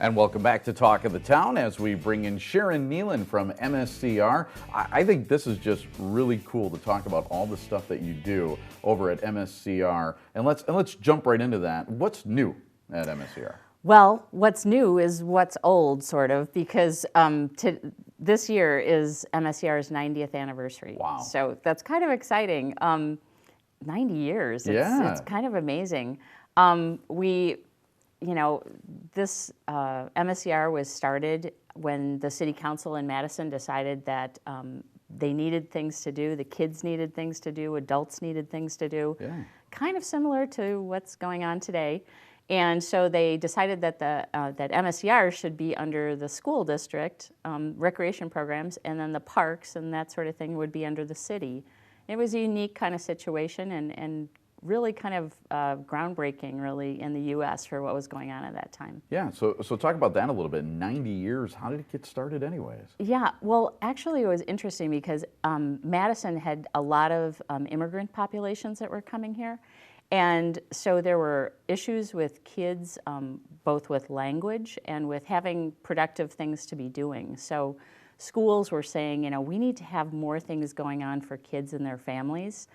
And welcome back to Talk of the Town as we bring in Sharon Neylon from MSCR. I think this is just really cool to talk about all the stuff that you do over at MSCR. And let's jump right into that. What's new at MSCR? Well, what's new is what's old, sort of, because this year is MSCR's 90th anniversary. Wow. So that's kind of exciting. 90 years. It's kind of amazing. This MSCR was started when the City Council in Madison decided that they needed things to do, the kids needed things to do, adults needed things to do, kind of similar to what's going on today. And so they decided that that MSCR should be under the school district, recreation programs, and then the parks and that sort of thing would be under the city. It was a unique kind of situation and really kind of groundbreaking, really, in the U.S. for what was going on at that time. Yeah, so talk about that a little bit. 90 years, how did it get started anyways? Yeah, well, actually it was interesting because Madison had a lot of immigrant populations that were coming here. And so there were issues with kids, both with language and with having productive things to be doing. So schools were saying, we need to have more things going on for kids and their families.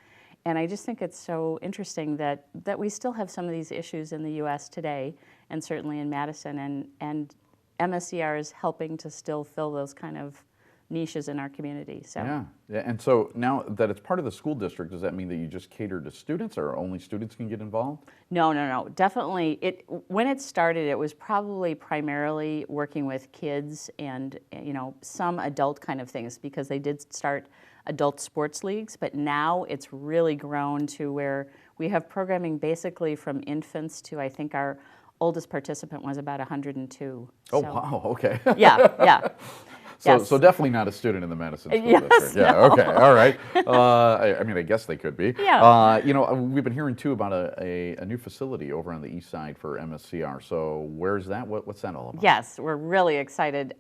And I just think it's so interesting that we still have some of these issues in the U.S. today, and certainly in Madison, and MSCR is helping to still fill those kind of niches in our community. So. Yeah, and so now that it's part of the school district, does that mean that you just cater to students, or only students can get involved? No. Definitely, when it started, it was probably primarily working with kids and some adult kind of things, because they did start adult sports leagues, but now it's really grown to where we have programming basically from infants to, I think our oldest participant was about 102. Oh, so, wow, okay. Yeah. So definitely not a student in the Madison School Yes, District. Yeah, no. Okay, all right. I mean, I guess they could be. Yeah. We've been hearing too about a new facility over on the east side for MSCR. So where's that? What's that all about? Yes, we're really excited.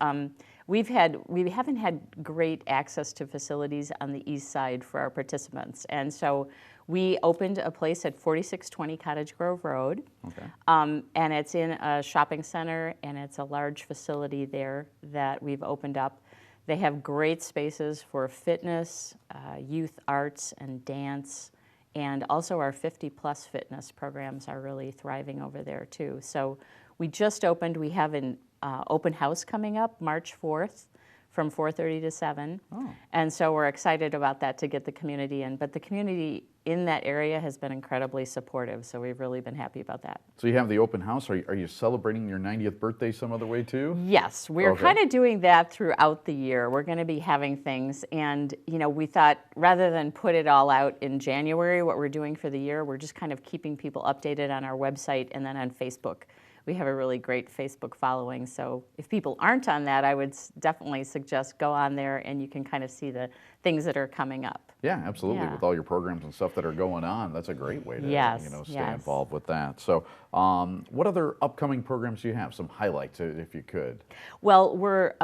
We haven't had great access to facilities on the east side for our participants, and so we opened a place at 4620 Cottage Grove Road. Okay. And it's in a shopping center, and it's a large facility there that we've opened up. They have great spaces for fitness, youth arts and dance, and also our 50-plus fitness programs are really thriving over there too. So we just opened. We have an open house coming up March 4th from 4:30 to 7. Oh. And so we're excited about that to get the community in. But the community in that area has been incredibly supportive, so we've really been happy about that. So you have the open house. Are you celebrating your 90th birthday some other way too? Yes, we're kind of doing that throughout the year. We're going to be having things, and we thought rather than put it all out in January, what we're doing for the year, we're just kind of keeping people updated on our website and then on Facebook. We have a really great Facebook following, so if people aren't on that, I would definitely suggest go on there and you can kind of see the things that are coming up. Yeah, absolutely. Yeah. With all your programs and stuff that are going on, that's a great way to stay Yes. involved with that. So what other upcoming programs do you have? Some highlights, if you could. Well, we're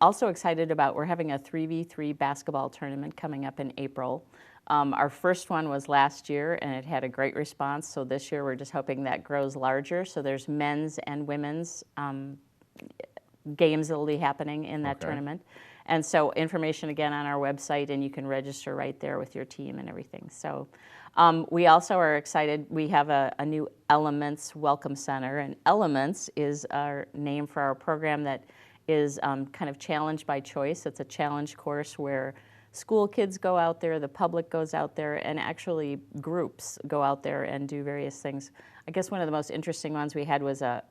also excited about, we're having a 3v3 basketball tournament coming up in April. Our first one was last year, and it had a great response, so this year we're just hoping that grows larger. So there's men's and women's games that will be happening in that tournament. And so information again on our website, and you can register right there with your team and everything. So we also are excited. We have a new Elements Welcome Center, and Elements is our name for our program that is kind of challenge by choice. It's a challenge course where school kids go out there, the public goes out there, and actually groups go out there and do various things. I guess one of the most interesting ones we had was a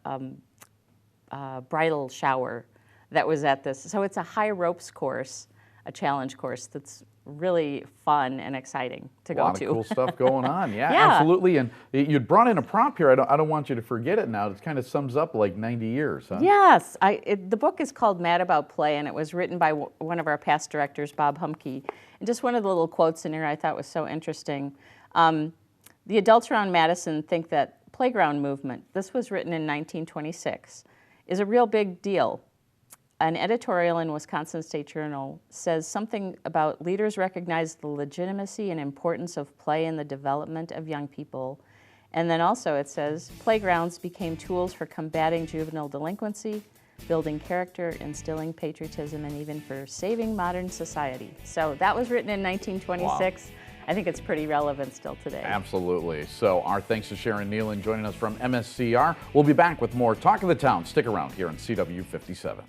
bridal shower that was at this. So it's a high ropes course, a challenge course that's really fun and exciting to go to. A lot of cool stuff going on. Yeah, Yeah. Absolutely. And you'd brought in a prop here. I don't want you to forget it now. It kind of sums up like 90 years, huh? Yes. The book is called Mad About Play, and it was written by one of our past directors, Bob Humke. And just one of the little quotes in here I thought was so interesting. The adults around Madison think that playground movement, this was written in 1926, is a real big deal. An editorial in Wisconsin State Journal says something about leaders recognize the legitimacy and importance of play in the development of young people And then also it says, playgrounds became tools for combating juvenile delinquency, building character, instilling patriotism, and even for saving modern society. So that was written in 1926. Wow. I think it's pretty relevant still today. Absolutely. So our thanks to Sharon Neylon joining us from MSCR. We'll be back with more Talk of the Town. Stick around here on CW57.